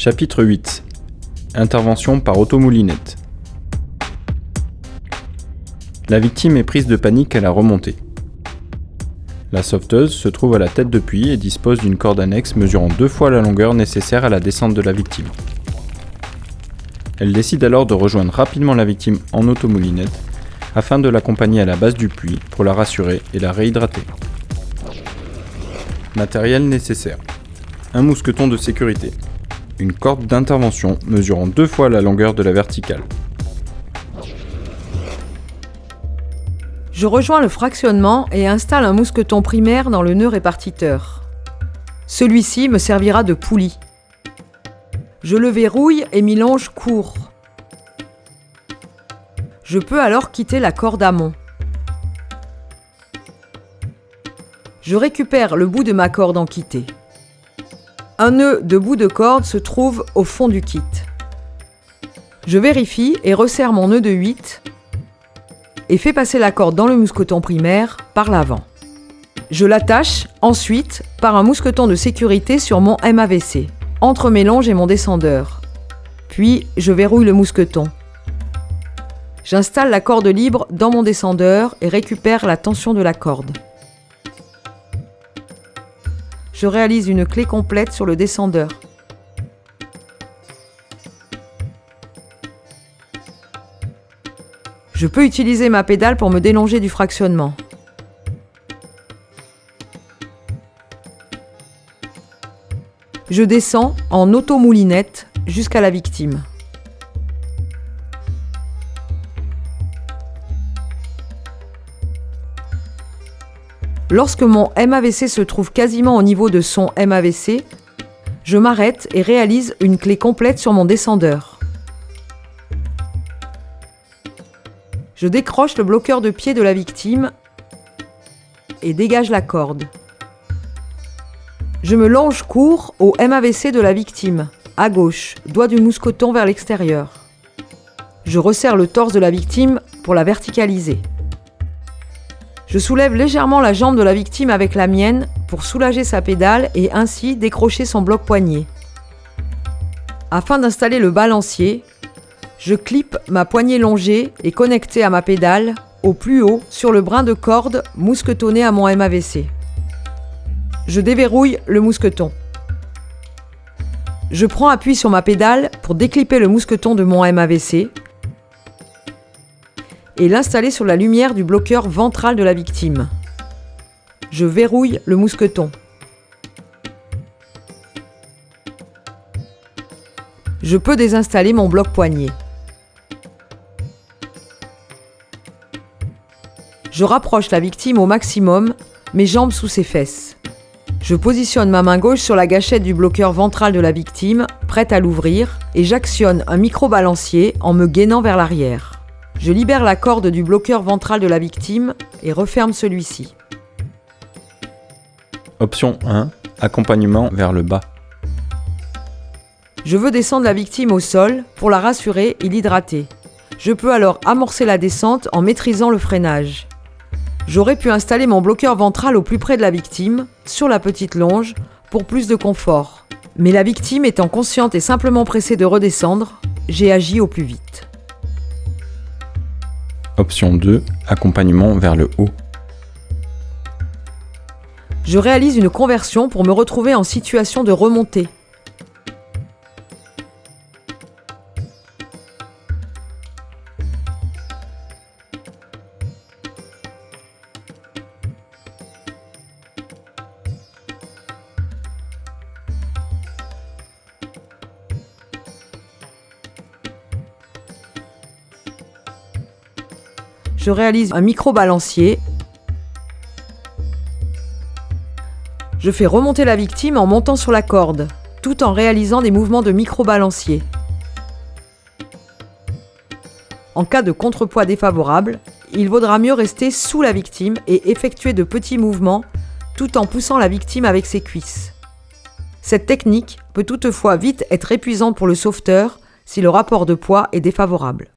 Chapitre 8. Intervention par automoulinette. La victime est prise de panique à la remontée. La sauveteuse se trouve à la tête de puits et dispose d'une corde annexe mesurant 2 fois la longueur nécessaire à la descente de la victime. Elle décide alors de rejoindre rapidement la victime en automoulinette afin de l'accompagner à la base du puits pour la rassurer et la réhydrater. Matériel nécessaire. Un mousqueton de sécurité. Une corde d'intervention mesurant 2 fois la longueur de la verticale. Je rejoins le fractionnement et installe un mousqueton primaire dans le nœud répartiteur. Celui-ci me servira de poulie. Je le verrouille et m'y longe court. Je peux alors quitter la corde amont. Je récupère le bout de ma corde en quitté. Un nœud de bout de corde se trouve au fond du kit. Je vérifie et resserre mon nœud de 8 et fais passer la corde dans le mousqueton primaire par l'avant. Je l'attache ensuite par un mousqueton de sécurité sur mon MAVC, entre mes longes et mon descendeur. Puis je verrouille le mousqueton. J'installe la corde libre dans mon descendeur et récupère la tension de la corde. Je réalise une clé complète sur le descendeur. Je peux utiliser ma pédale pour me délonger du fractionnement. Je descends en automoulinette jusqu'à la victime. Lorsque mon MAVC se trouve quasiment au niveau de son MAVC, je m'arrête et réalise une clé complète sur mon descendeur. Je décroche le bloqueur de pied de la victime et dégage la corde. Je me longe court au MAVC de la victime, à gauche, doigt du mousqueton vers l'extérieur. Je resserre le torse de la victime pour la verticaliser. Je soulève légèrement la jambe de la victime avec la mienne pour soulager sa pédale et ainsi décrocher son bloc poignet. Afin d'installer le balancier, je clippe ma poignée longée et connectée à ma pédale au plus haut sur le brin de corde mousquetonné à mon MAVC. Je déverrouille le mousqueton. Je prends appui sur ma pédale pour déclipper le mousqueton de mon MAVC et l'installer sur la lumière du bloqueur ventral de la victime. Je verrouille le mousqueton. Je peux désinstaller mon bloc poignet. Je rapproche la victime au maximum, mes jambes sous ses fesses. Je positionne ma main gauche sur la gâchette du bloqueur ventral de la victime, prête à l'ouvrir, et j'actionne un micro-balancier en me gainant vers l'arrière. Je libère la corde du bloqueur ventral de la victime et referme celui-ci. Option 1. Accompagnement vers le bas. Je veux descendre la victime au sol pour la rassurer et l'hydrater. Je peux alors amorcer la descente en maîtrisant le freinage. J'aurais pu installer mon bloqueur ventral au plus près de la victime, sur la petite longe, pour plus de confort. Mais la victime étant consciente et simplement pressée de redescendre, j'ai agi au plus vite. Option 2. Accompagnement vers le haut. Je réalise une conversion pour me retrouver en situation de remontée. Je réalise un micro-balancier. Je fais remonter la victime en montant sur la corde, tout en réalisant des mouvements de micro-balancier. En cas de contrepoids défavorable, il vaudra mieux rester sous la victime et effectuer de petits mouvements tout en poussant la victime avec ses cuisses. Cette technique peut toutefois vite être épuisante pour le sauveteur si le rapport de poids est défavorable.